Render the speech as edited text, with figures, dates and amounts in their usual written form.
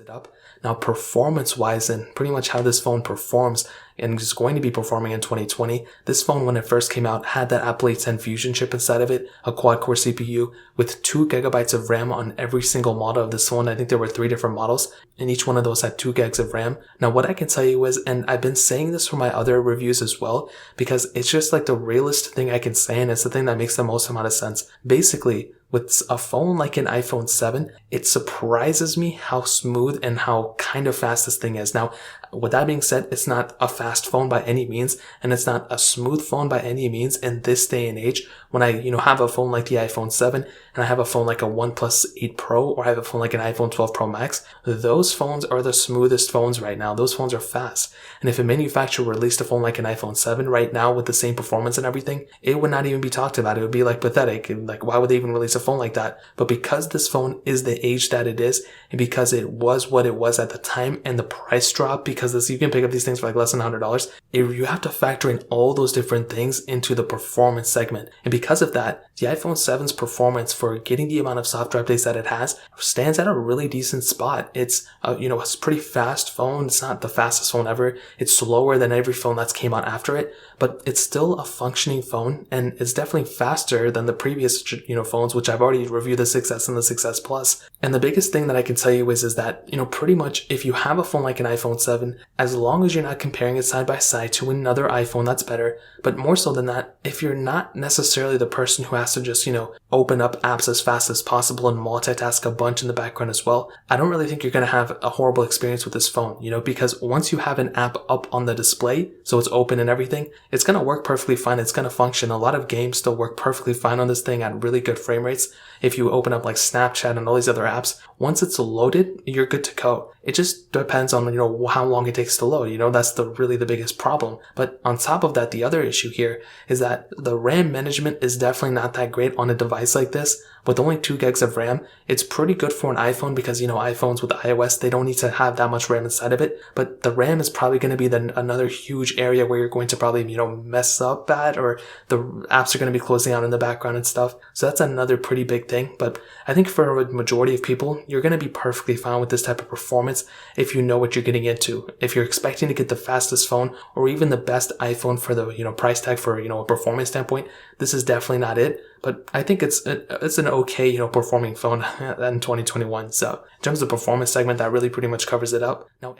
it up. Now, performance wise and pretty much how this phone performs and is going to be performing in 2020, this phone when it first came out had that Apple A10 Fusion chip inside of it, a quad-core CPU with 2 gigabytes of RAM on every single model of this phone. I think there were 3 different models and each one of those had 2 gigs of RAM. Now, what I can tell you is, and I've been saying this for my other reviews as well, because it's just like the realest thing I can say and it's the thing that makes the most amount of sense. Basically, with a phone like an iPhone 7, it surprises me how smooth and how kind of fast this thing is. Now, with that being said, it's not a fast phone by any means, and it's not a smooth phone by any means in this day and age. When I, have a phone like the iPhone 7, and I have a phone like a OnePlus 8 Pro, or I have a phone like an iPhone 12 Pro Max, those phones are the smoothest phones right now. Those phones are fast. And if a manufacturer released a phone like an iPhone 7 right now with the same performance and everything, it would not even be talked about. It would be like pathetic. Like, why would they even release a phone like that? But because this phone is the age that it is, and because it was what it was at the time, and the price drop, because you can pick up these things for like less than $100, you have to factor in all those different things into the performance segment. And because of that, the iPhone 7's performance for getting the amount of software updates that it has stands at a really decent spot. It's it's a pretty fast phone. It's not the fastest phone ever. It's slower than every phone that's came out after it, but it's still a functioning phone, and it's definitely faster than the previous phones, which I've already reviewed, the 6S and the 6S Plus. And the biggest thing that I can tell you is that pretty much if you have a phone like an iPhone 7, as long as you're not comparing it side by side to another iPhone, that's better. But more so than that, if you're not necessarily the person who has to just open up apps as fast as possible and multitask a bunch in the background as well, I don't really think you're going to have a horrible experience with this phone, because once you have an app up on the display, so it's open and everything, it's going to work perfectly fine. It's going to function. A lot of games still work perfectly fine on this thing at really good frame rates. If you open up like Snapchat and all these other apps, once it's loaded, you're good to go. It just depends on, how long it takes to load. That's really the biggest problem. But on top of that, the other issue here is that the RAM management is definitely not that great on a device like this. With only 2 gigs of RAM, it's pretty good for an iPhone because, iPhones with iOS, they don't need to have that much RAM inside of it. But the RAM is probably going to be another huge area where you're going to probably, mess up bad, or the apps are going to be closing out in the background and stuff. So that's another pretty big thing. But I think for a majority of people, you're going to be perfectly fine with this type of performance if you know what you're getting into. If you're expecting to get the fastest phone or even the best iPhone for the, price tag for, a performance standpoint, this is definitely not it. But I think it's an okay, performing phone in 2021. So in terms of performance segment, that really pretty much covers it up. Now,